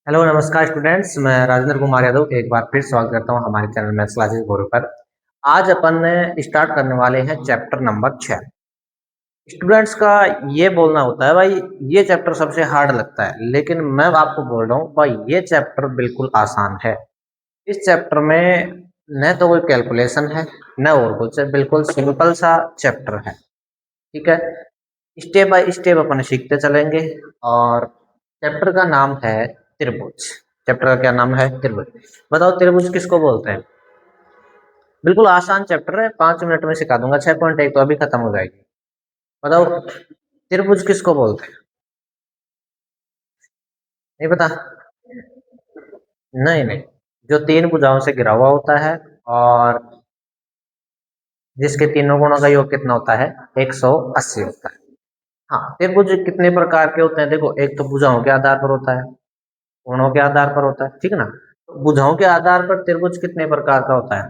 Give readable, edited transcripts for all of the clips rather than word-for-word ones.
Hello नमस्कार students, मैं राजेंद्र कुमार यादव एक बार फिर स्वागत करता हूं हमारे चैनल मैथ्स क्लासेस गुरु पर। आज अपन स्टार्ट करने वाले हैं चैप्टर नंबर 6। स्टूडेंट्स का ये बोलना होता है भाई ये चैप्टर सबसे हार्ड लगता है, लेकिन मैं आपको बोल रहा हूँ भाई ये चैप्टर बिल्कुल आसान है। इस चैप्टर में न तो कोई कैलकुलेशन है न और कुछ है, बिल्कुल सिंपल सा चैप्टर है। ठीक है, स्टेप बाय स्टेप अपन सीखते चलेंगे। और चैप्टर का नाम है त्रिभुज। चैप्टर का क्या नाम है? त्रिभुज। बताओ त्रिभुज किसको बोलते हैं? बिल्कुल आसान चैप्टर है, 5 मिनट में सिखा दूंगा। 6.1 तो अभी खत्म हो जाएगी। बताओ त्रिभुज किसको बोलते हैं? नहीं पता? नहीं नहीं, जो तीन भुजाओं से घिरा हुआ होता है और जिसके तीनों गुणों का योग कितना होता है? 180 होता है। हाँ, त्रिभुज कितने प्रकार के होते हैं? देखो, एक तो भुजाओं के आधार पर होता है, कोणों के आधार पर होता है, ठीक है ना। तो भुजाओं के आधार पर त्रिभुज कितने प्रकार का होता है?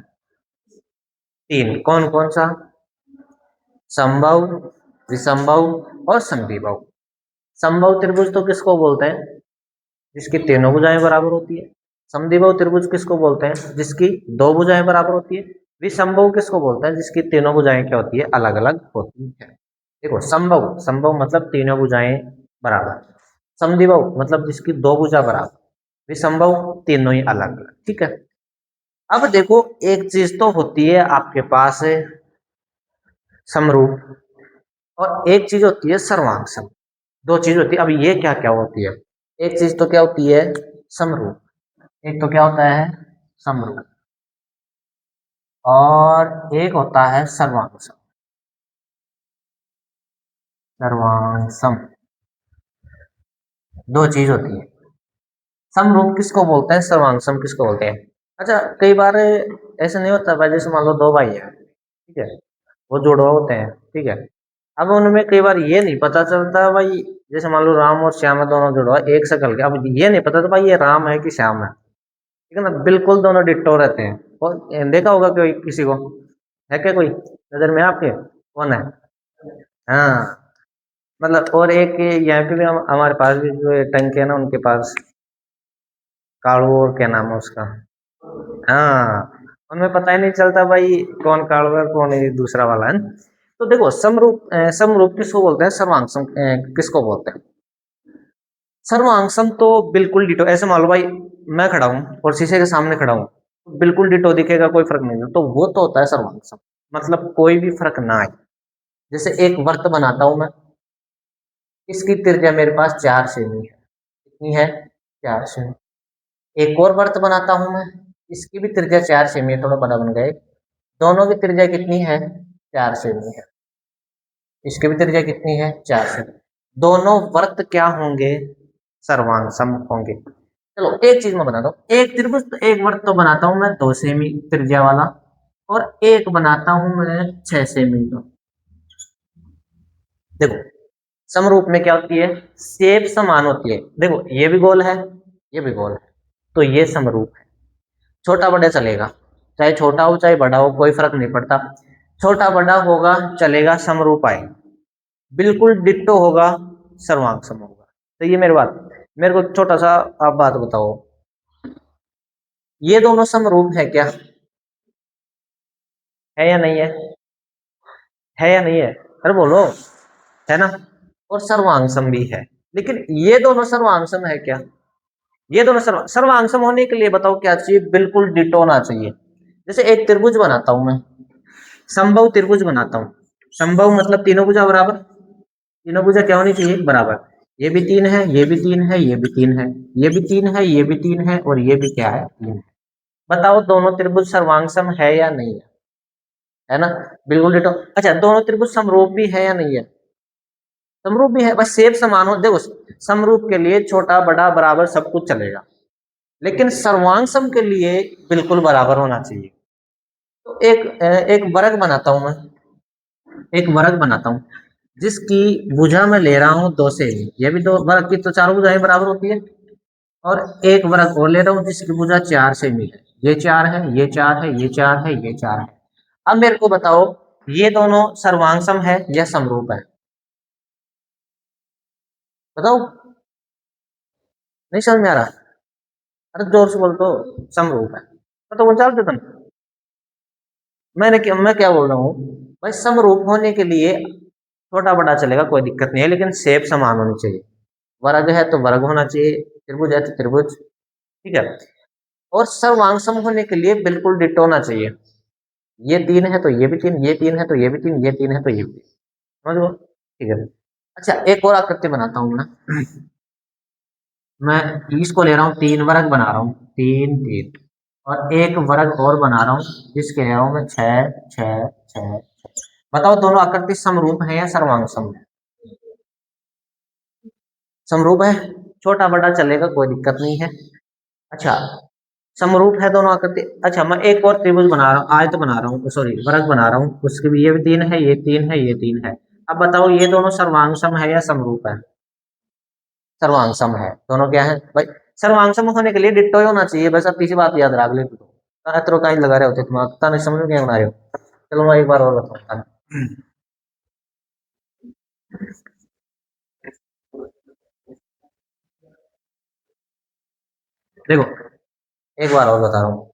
तीन। कौन कौन सा? समबाहु, विषमबाहु और समद्विबाहु। समबाहु त्रिभुज तो किसको बोलते हैं? जिसकी तीनों भुजाएं बराबर होती है। समद्विबाहु त्रिभुज किसको बोलते हैं? जिसकी दो भुजाएं बराबर होती है। विषमबाहु किसको बोलते हैं? जिसकी तीनों भुजाएं क्या होती है? अलग अलग होती है। देखो, समबाहु समबाहु मतलब तीनों भुजाएं बराबर। समद्विबाहु मतलब जिसकी दो भुजा बराबर। विषमबाहु तीनों ही अलग अलग। ठीक है। अब देखो, एक चीज तो होती है आपके पास समरूप, और एक चीज होती है सर्वांग सम। दो चीज होती है। अब ये क्या क्या होती है? एक चीज तो क्या होती है? समरूप। एक तो क्या होता है? समरूप। और एक होता है सर्वांग सम। सर्वांग सम दो चीज होती है। समरूप किसको बोलते हैं? सर्वांग सम किसको बोलते हैं? अच्छा, कई बार ऐसा नहीं होता भाई, जैसे मान लो दो भाई है, ठीक है, वो जुड़वा होते हैं, ठीक है। अब उनमें कई बार ये नहीं पता चलता भाई, जैसे मान लो राम और श्याम है, दोनों जुड़वा एक शकल के। अब ये नहीं पता था भाई ये राम है कि श्याम है, ठीक है ना। बिल्कुल दोनों डिट्टो रहते हैं। और देखा होगा कोई किसी को? है क्या कोई नजर में आपके? कौन है? हाँ, मतलब और एक यहाँ पे भी हमारे पास भी जो टंकी है ना, उनके पास कालू, और क्या नाम है उसका? हाँ, उनमें पता ही नहीं चलता भाई कौन कालू है कौन ये दूसरा वाला है। तो देखो, समरूप समरूप किसको बोलते हैं? सर्वांग सम किसको बोलते हैं? सर्वांग सम तो बिल्कुल डिटो। ऐसे मान लो भाई, मैं खड़ा हूँ और शीशे के सामने खड़ा हूँ, बिल्कुल डिटो दिखेगा, कोई फर्क नहीं है, तो वो तो होता है सर्वांग सम। मतलब कोई भी फर्क ना आए। जैसे एक वर्त बनाता हूं मैं, इसकी त्रिज्या मेरे पास 4 सेमी है। कितनी है? 4 सेमी। एक और वर्त बनाता हूं मैं, इसकी भी त्रिज्या 4 सेमी है, थोड़ा बड़ा बन गए। दोनों की त्रिज्या कितनी है? 4 सेमी है। इसकी भी त्रिज्या कितनी है? 4 सेमी। दोनों वर्त क्या होंगे? सर्वांग सम होंगे। चलो एक चीज मैं बनाता हूँ, एक त्रिभुज तो एक वर्त तो बनाता हूँ मैं 2 सेमी त्रिज्या वाला, और एक बनाता हूं मैं 6 सेमी का। देखो, समरूप में क्या होती है? शेप समान होती है। देखो, ये भी गोल है, ये भी गोल है, तो ये समरूप है। छोटा बड़ा चलेगा, चाहे छोटा हो चाहे बड़ा हो, कोई फर्क नहीं पड़ता। छोटा बड़ा होगा चलेगा, समरूप आएगा। बिल्कुल डिट्टो होगा, सर्वांग सम होगा। तो ये मेरी बात। मेरे को छोटा सा आप बात बताओ, ये दोनों समरूप है क्या? है या नहीं है? है या नहीं है? अरे बोलो। है ना। और सर्वांग सम भी है। लेकिन ये दोनों सर्वांग सम है क्या? ये दोनों सर्वांग सम होने के लिए बताओ क्या चाहिए? बिल्कुल डिटो होना चाहिए। जैसे एक त्रिभुज बनाता हूं मैं, समबाहु त्रिभुज बनाता हूँ। समबाहु मतलब तीनों भुजा बराबर। तीनों भुजा क्या होनी चाहिए? बराबर। ये भी तीन है, ये भी तीन है, ये भी तीन है, ये भी तीन है, ये भी तीन है, और ये भी क्या है? तीन है। बताओ दोनों त्रिभुज सर्वांग सम है या नहीं है? है ना। बिल्कुल डिटो। अच्छा, दोनों त्रिभुज समरूप भी है या नहीं है? समरूप भी है, बस शेप समान हो। देखो, समरूप के लिए छोटा बड़ा बराबर सब कुछ चलेगा, लेकिन सर्वांग सम के लिए बिल्कुल बराबर होना चाहिए। तो एक वर्ग बनाता हूं मैं, एक वर्ग बनाता हूं जिसकी भुजा में ले रहा हूं 2 सेमी। ये भी दो वर्ग की तो चारों भुजाएं बराबर होती है। और एक वर्ग और ले रहा हूं जिसकी भुजा 4 सेमी है। ये 4 है, ये 4 है, ये 4 है, ये 4 है। अब मेरे को बताओ, ये दोनों सर्वांग सम है या समरूप है? बताओ। नहीं समझ में आ रहा? अरे जोर से बोल तो, समरूप है तो वो चल देता। मैं क्या बोल रहा हूँ भाई, समरूप होने के लिए छोटा बड़ा चलेगा, कोई दिक्कत नहीं है, लेकिन शेप समान होनी चाहिए। वर्ग है तो वर्ग होना चाहिए, त्रिभुज है तो त्रिभुज, ठीक है। और सर्वांग सम होने के लिए बिल्कुल डिटो होना चाहिए। ये तीन है तो ये भी तीन, ये तीन है तो ये भी तीन, ये तीन है तो ये भी तीन, समझ लो, ठीक है। अच्छा एक और आकृति बनाता हूँ मैं 30 को ले रहा हूँ, तीन वर्ग बना रहा हूँ, तीन तीन, और एक वर्ग और बना रहा हूँ जिसके ले रहा हूँ मैं छह छह छह। बताओ दोनों आकृति समरूप है या सर्वांग सम है? समरूप है, छोटा बड़ा चलेगा, कोई दिक्कत नहीं है। अच्छा समरूप है दोनों आकृति। अच्छा मैं एक और त्रिभुज बना रहा हूँ, आयत बना रहा हूँ, सॉरी वर्ग बना रहा हूँ, उसके भी ये भी तीन है, ये तीन है, ये तीन है। अब बताओ ये दोनों सर्वांग सम है या समरूप है? सर्वांग सम है, दोनों क्या है भाई? सर्वांग सम होने के लिए डिट्टो ही होना चाहिए, बस अब तीसरी बात याद रख ले तो। अतरो का ही लगा रहे होते तुम, पता नहीं समझ में क्या बना रहे हो। चलो मैं एक बार और बताऊँ। देखो एक बार और बता रहा हूँ,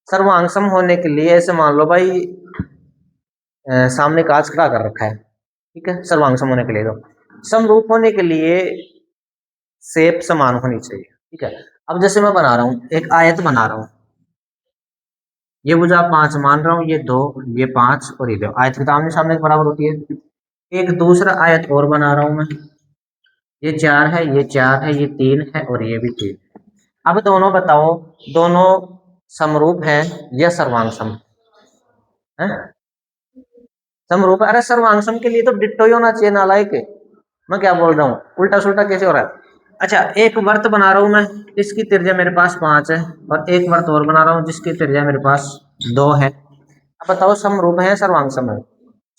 सर्वांग सम होने के लिए ऐसे मान लो भाई, सामने कांच खड़ा कर रखा है, ठीक है, सर्वांग सम होने के लिए। तो समरूप होने के लिए शेप समान होनी चाहिए, ठीक है। अब जैसे मैं बना रहा हूँ, एक आयत बना रहा हूँ, ये भुजा पांच मान रहा हूँ, ये दो, ये पांच और ये दो, आयत की तो आमने सामने के बराबर होती है। एक दूसरा आयत और बना रहा हूं मैं, ये चार है, ये चार है, ये तीन है और ये भी तीन। अब दोनों बताओ, दोनों समरूप है या सर्वांग है? समरूप, अरे सर्वांग के लिए तो डिट्टो ही होना चाहिए नालायक। मैं क्या बोल रहा हूँ, उल्टा सुल्टा कैसे हो रहा है? अच्छा एक वर्त बना रहा हूं मैं, इसकी त्रिज्या मेरे पास 5 है, और एक वर्त और बना रहा हूँ जिसकी त्रिज्या मेरे पास 2 है। अब बताओ समरूप है या सर्वांग है?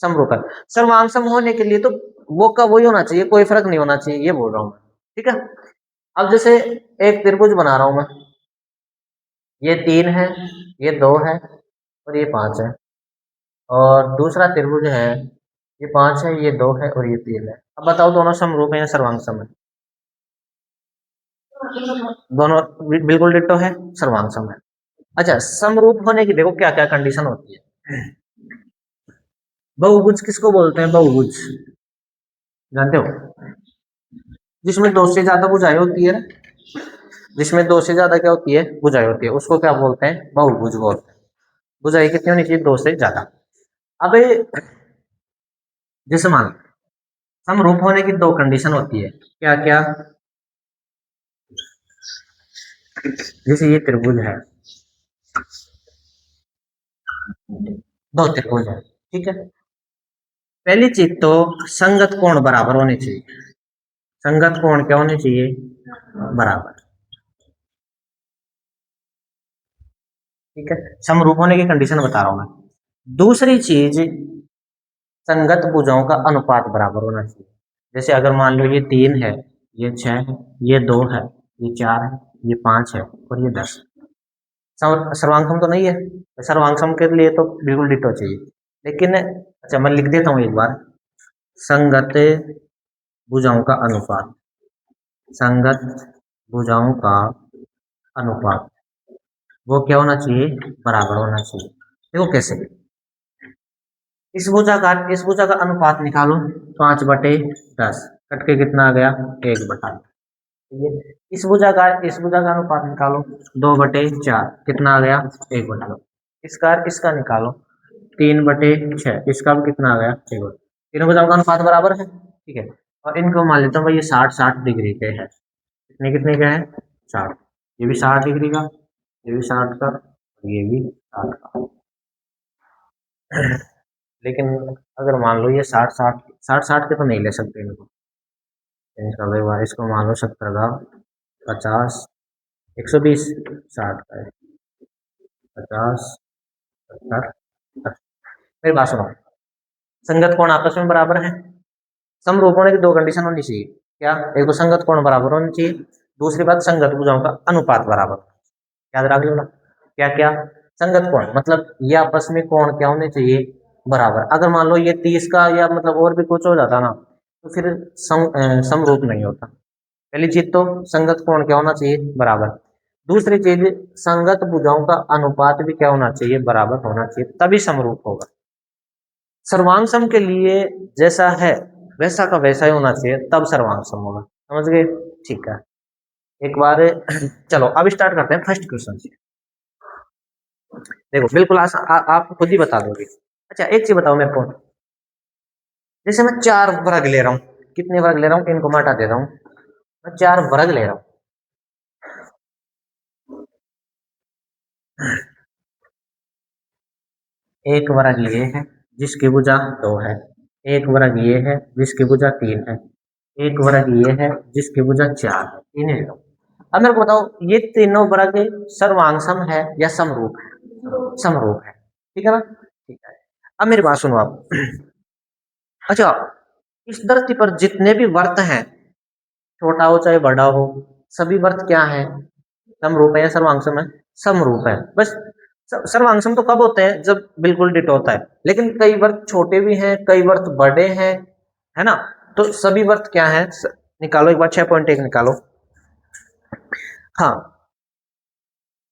समरूप है। सर्वांग सम होने के लिए तो वो का वही होना चाहिए, कोई फर्क नहीं होना चाहिए, ये बोल रहा हूँ मैं, ठीक है। अब जैसे एक त्रिभुज बना रहा हूं मैं, ये तीन है, ये दो है और ये पांच है, और दूसरा त्रिभुज है, ये पांच है, ये दो है और ये तीन है। अब बताओ दोनों समरूप है या सर्वांग सम है? दोनों बिल्कुल डिट्टो है, सर्वांग सम है। अच्छा समरूप होने की देखो क्या क्या कंडीशन होती है। बहुभुज किसको बोलते हैं? बहुभुज जानते हो? जिसमें दो से ज्यादा भुजाएं होती है ना, जिसमें दो से ज्यादा क्या होती है, भुजाएं होती है, उसको क्या बोलते हैं? बहुभुज बोलते हैं। भुजाएं कितनी होनी चाहिए? दो से ज्यादा। अब जैसे मान समरूप होने की दो कंडीशन होती है, क्या क्या? जैसे ये त्रिभुज है, दो त्रिभुज है, ठीक है। पहली चीज तो संगत कोण बराबर होने चाहिए। संगत कोण क्या होने चाहिए? बराबर, ठीक है। समरूप होने की कंडीशन बता रहा हूं मैं। दूसरी चीज, संगत भुजाओं का अनुपात बराबर होना चाहिए। जैसे अगर मान लो ये तीन है, ये छह है, ये दो है, ये चार है, ये पांच है और ये 10। सर्वांगसम तो नहीं है, सर्वांगसम के लिए तो बिल्कुल डिटो चाहिए, लेकिन अच्छा मैं लिख देता हूँ एक बार, संगत भुजाओं का अनुपात, संगत भुजाओं का अनुपात वो क्या होना चाहिए? बराबर होना चाहिए। देखो कैसे, इस भुजा का अनुपात निकालो, 5/10, कट के कितना आ गया? 1/10। ठीक है, इस भुजा का अनुपात निकालो, 2/4, कितना आ गया? 1/2। इसका निकालो, 3/6, इसका भी कितना आ गया? 1/2। तीनों भुजाओं का अनुपात बराबर है, ठीक है। और इनको मान लेता हूँ भाई ये 60-60 डिग्री के है। कितने कितने का है? 60। ये भी 60 डिग्री का, ये भी 60 का, ये भी 60 का। लेकिन अगर मान लो ये 60-60 के तो नहीं ले सकते इनको, इनका व्यवहार, इसको मान लो 70 का, 50, 120, 60 का है, 50, 70, 80। मेरी बात सुनो, संगत कोण आपस में बराबर है। समरूप होने की दो कंडीशन होनी चाहिए, क्या? एक तो संगत कोण बराबर होनी चाहिए, दूसरी बात संगत भुजाओं का अनुपात बराबर। याद रख लो ना, क्या क्या? संगत कोण मतलब ये आपस में कोण क्या होने चाहिए? बराबर। अगर मान लो ये 30 का या मतलब और भी कुछ हो जाता ना, तो फिर समरूप नहीं होता। पहली चीज तो संगत कोण क्या होना चाहिए? बराबर। दूसरी चीज, संगत भुजाओं का अनुपात भी क्या होना चाहिए, बराबर होना चाहिए, तभी समरूप होगा। सर्वांग सम के लिए जैसा है वैसा का वैसा ही होना चाहिए, तब सर्वांग सम होगा। समझ गए? ठीक है, एक बार चलो अब स्टार्ट करते हैं फर्स्ट क्वेश्चन से। देखो बिल्कुल आसान, आप खुद ही बता दोगे। अच्छा एक चीज बताओ मेरे को, जैसे मैं 4 वर्ग ले रहा हूँ, कितने वर्ग ले रहा हूँ, इनको मैं हटा दे रहा हूँ, मैं 4 वर्ग ले रहा हूँ। एक वर्ग ये है जिसकी भुजा 2 है, एक वर्ग ये है जिसकी भुजा 3 है, एक वर्ग ये है जिसकी भुजा 4 है, इन्हें लो। अब मेरे को बताओ ये तीनों वर्ग सर्वांग सम है या समरूप है? समरूप है, ठीक है ना? ठीक है, अब मेरी बात सुनो आप। अच्छा, इस धरती पर जितने भी वर्त हैं, छोटा हो चाहे बड़ा हो, सभी वर्त क्या है, समरूप है या सर्वांगसम है? समरूप है। बस सर्वांगसम तो कब होते हैं, जब बिल्कुल डिटो होता है, लेकिन कई वर्त छोटे भी हैं, कई वर्त बड़े हैं, है ना? तो सभी वर्त क्या है, निकालो एक बार 6.1 निकालो। हाँ,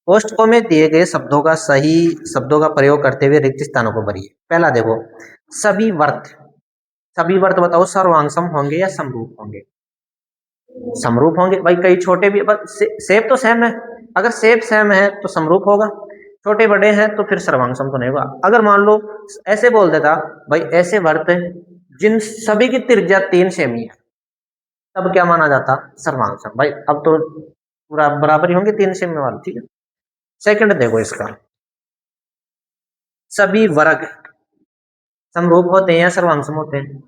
कोष्टकों में दिए गए शब्दों का सही शब्दों का प्रयोग करते हुए रिक्त स्थानों को भरिए। पहला देखो, सभी वर्त, सभी वर्त बताओ सर्वांगसम होंगे या समरूप होंगे? समरूप होंगे भाई, कई छोटे भी, बस सेब तो सेम है, अगर सेब सेम है तो समरूप होगा, छोटे बड़े हैं तो फिर सर्वांगसम तो नहीं होगा। अगर मान लो ऐसे बोल देता भाई, ऐसे वर्त जिन सभी की त्रिज्या 3 सेमी है, तब क्या माना जाता, सर्वांगसम। भाई अब तो पूरा बराबर ही होंगे 3 सेमी वाले, ठीक है। सेकंड देखो इसका, सभी वर्ग समरूप होते हैं या सर्वांगसम होते हैं?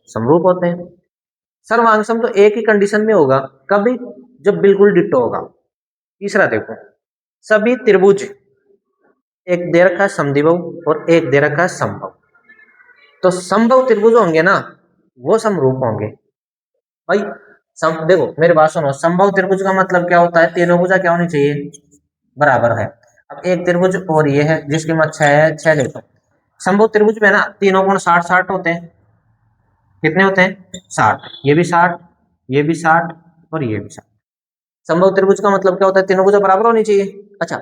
समरूप होते हैं। सर्वांगसम तो एक ही कंडीशन में होगा, कभी, जब बिल्कुल डिट्टो होगा। तीसरा देखो, सभी त्रिभुज एक दे रखा है समद्विभुज और एक दे रखा है समभुज, तो समभुज त्रिभुज होंगे ना, वो समरूप होंगे। भाई देखो मेरी बात सुनो, समभुज त्रिभुज का मतलब क्या होता है, तीनों भुजा क्या होनी चाहिए, बराबर है। अब एक त्रिभुज और ये है जिसकी मत 6 है, 6 देखो, समभुज त्रिभुज में ना तीनों कोण 60-60 होते हैं। कितने होते हैं, 60, ये भी 60, ये भी 60 और ये भी 60। समभुज त्रिभुज का मतलब क्या होता है, तीनों भुजा बराबर होनी चाहिए। अच्छा,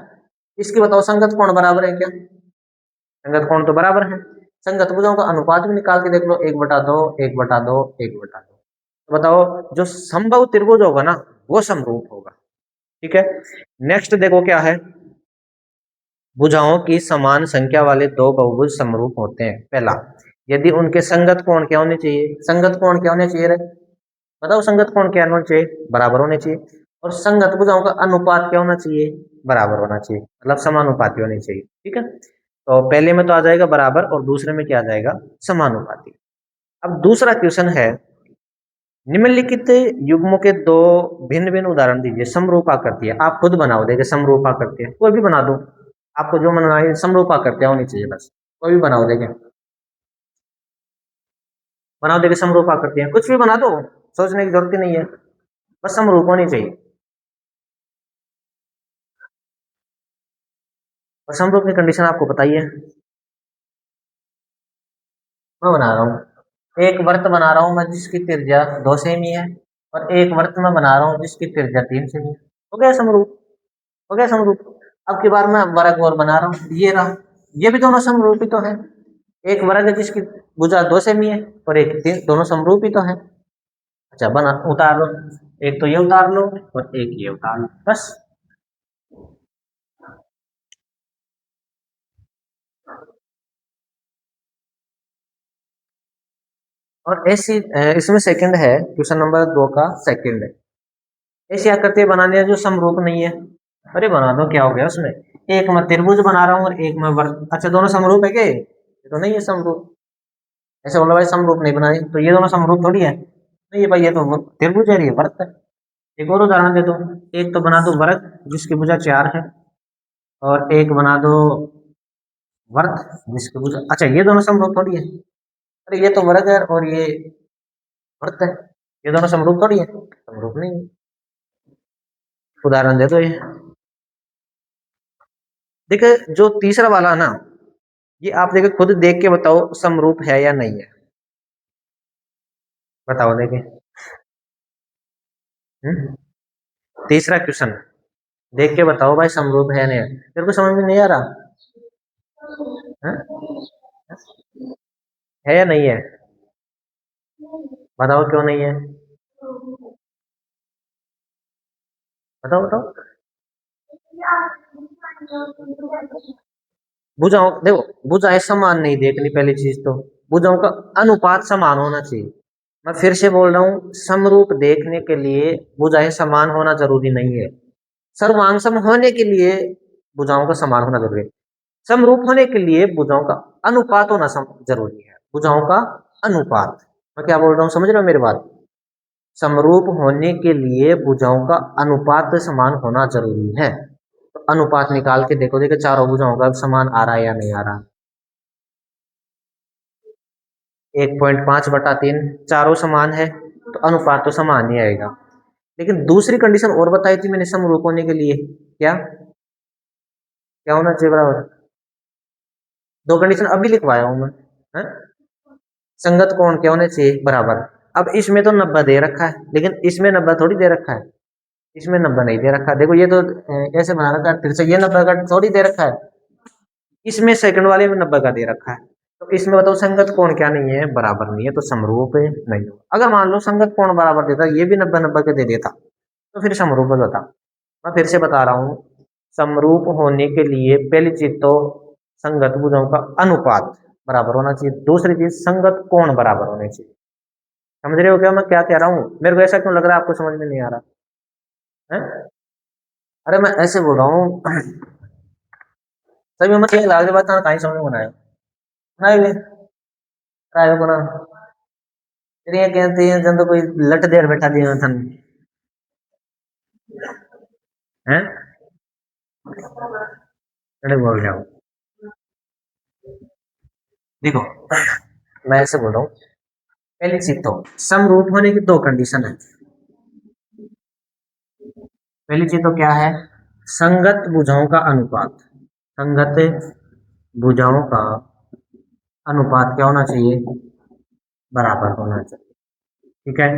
इसकी बताओ संगत कोण बराबर है क्या? संगत कोण तो बराबर है। संगत भुजाओं का अनुपात भी निकाल के देख लो, 1/2, 1/2, 1/2। तो बताओ जो समबाहु त्रिभुज होगा ना, वो समरूप होगा, ठीक है। नेक्स्ट देखो क्या है, भुजाओं की समान संख्या वाले दो बहुभुज समरूप होते हैं। पहला, यदि उनके संगत कोण क्या होने चाहिए, संगत कोण क्या होने चाहिए रे? बताओ संगत कोण क्या होना चाहिए, बराबर होने चाहिए। और संगत भुजाओं का अनुपात क्या होना चाहिए, बराबर होना चाहिए, मतलब समानुपाती होनी चाहिए, ठीक है। तो पहले में तो आ जाएगा बराबर और दूसरे में क्या आ जाएगा, समानुपाती। अब दूसरा क्वेश्चन है, निम्नलिखित युग्मों के दो भिन्न भिन्न उदाहरण दीजिए। समरूप आकृति है, आप खुद बनाओ, देखिए समरूप आकृति है, कोई भी बना दो, आपको जो मन आए, समरूप आकृतियां होनी चाहिए बस, कोई भी बनाओ, देखें बनाओ, देखिए समरूप आकृतियां कुछ भी बना दो, सोचने की जरूरत ही नहीं है, बस समरूप होनी चाहिए। और समरूप की कंडीशन आपको बताइए, मैं बना रहा हूँ एक वर्त बना रहा हूँ मैं जिसकी त्रिज्या 2 सेमी है, और एक वर्त मैं बना रहा हूँ जिसकी त्रिज्या 3 सेमी है। हो गया समरूप, हो गया समरूप। अब की बार मैं वर्ग और बना रहा हूँ, ये रहा, ये भी दोनों समरूप ही तो है। एक वर्ग है जिसकी भुजा 2 सेमी है और एक 3, दोनों समरूप ही तो है। अच्छा बना, उतार लो, एक तो ये उतार लो और एक ये उतार लो, बस। और ऐसी इसमें सेकंड है, क्वेश्चन नंबर 2 का सेकंड है, ऐसी आकृति बनानी है जो समरूप नहीं है। अरे बना दो, क्या हो गया उसमें, एक मैं त्रिभुज बना रहा हूँ और एक मैं वर्ग, अच्छा दोनों समरूप है क्या, ये तो नहीं है समरूप। ऐसे बोला भाई समरूप नहीं बनाई, तो ये दोनों समरूप थोड़ी है, नहीं भाई ये तो त्रिभुज है, ये वर्ग है। एक और उदाहरण दे दो, एक तो बना दो वर्ग जिसकी भुजा 4 है, और एक बना दो वर्ग जिसकी भुजा, अच्छा ये दोनों समरूप थोड़ी है, अरे ये तो वर्ग है और ये वर्ग है, ये दोनों समरूप थोड़ी है, समरूप नहीं है। उदाहरण दे दो ये, देखिए जो तीसरा वाला ना, ये आप देखिए खुद देख के बताओ समरूप है या नहीं है, बताओ देखिए। तीसरा क्वेश्चन, देख के बताओ भाई समरूप है नहीं, तेरे को समझ में नहीं आ रहा? है, है या नहीं है? बताओ क्यों नहीं है? बताओ बताओ। भुजाओं देखो, भुजाएं समान नहीं देखनी पहली चीज तो, भुजाओं का अनुपात समान होना चाहिए। मैं फिर से बोल रहा हूँ, समरूप देखने के लिए भुजाएं समान होना जरूरी नहीं है। सर्वांग होने के लिए भुजाओं का समान होना जरूरी है। समरूप होने के लिए भुजाओं का अनुपात होना जरूरी है, भुजाओं का अनुपात। मैं क्या बोल रहा हूँ, समझ रहे हो मेरी बात? समरूप होने के लिए भुजाओं का अनुपात समान होना जरूरी है। तो अनुपात निकाल के देखो, देखो चारों भुजाओं का समान आ रहा है या नहीं आ रहा? 1.5/3, चारों समान है तो अनुपात तो समान ही आएगा। लेकिन दूसरी कंडीशन और बताई थी मैंने समरूप होने के लिए, क्या क्या होना चाहिए बराबर? दो कंडीशन अभी लिखवाया हूं मैं। है? संगत कोण क्या होने चाहिए बराबर। अब इसमें तो 90 दे रखा है, लेकिन इसमें 90 थोड़ी दे रखा है। इसमें 90 नहीं दे रखा, देखो ये तो ऐसे बना रखा है, फिर से ये 90 का थोड़ी दे रखा है। इसमें सेकंड वाले में 90 का दे रखा है। तो इसमें बताओ संगत कोण क्या नहीं है, बराबर नहीं है, तो समरूप नहीं हो। अगर मान लो संगत कोण बराबर देता, ये भी 90-90 के दे देता, तो फिर समरूप होता। मैं फिर से बता रहा हूँ, समरूप होने के लिए पहली चीज तो संगत भुजाओं का अनुपात बराबर होना चाहिए, दूसरी चीज संगत कोण बराबर होने चाहिए। समझ रहे हो क्या मैं क्या कह रहा हूँ? मेरे को ऐसा क्यों लग रहा है आपको समझ में नहीं आ रहा है? अरे मैं ऐसे बोल रहा हूँ तभी मैं लाल के बाद कहीं समझ में बनाया नहीं राय बना तेरी ये कहते हैं जब तो कोई लट देर बैठा दिया था हैं। अरे बोल रहा हूँ, देखो मैं ऐसे बोल रहा हूँ, पहली चीज तो समरूप होने की दो कंडीशन है। पहली चीज तो क्या है, संगत भुजाओं का अनुपात, संगत भुजाओं का अनुपात क्या होना चाहिए, बराबर होना चाहिए। ठीक है,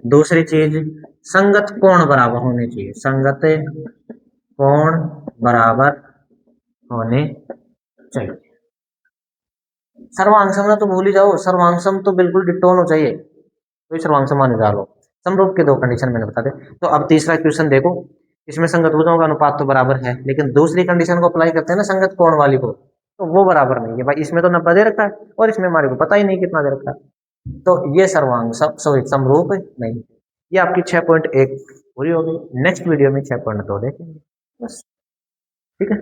दूसरी चीज संगत कोण बराबर होने चाहिए, संगत कोण बराबर होने चाहिए। सर्वांग तो भूल ही जाओ, सर्वांग तो बिल्कुल डिट्टो होना चाहिए, तो सर्वांग मान डालो। समरूप के दो कंडीशन मैंने बता दे। तो अब तीसरा क्वेश्चन देखो, इसमें संगत भुजाओं का अनुपात तो बराबर है, लेकिन दूसरी कंडीशन को अप्लाई करते हैं ना संगत कोण वाली को, तो वो बराबर नहीं है भाई। इसमें तो 90 दे रखा है और इसमें हमारे को पता ही नहीं कितना दे रखा है, तो ये सर्वांग सॉरी समरूप नहीं। ये आपकी 6.1 पूरी हो गई। नेक्स्ट वीडियो में 6.2 देखेंगे बस। ठीक है।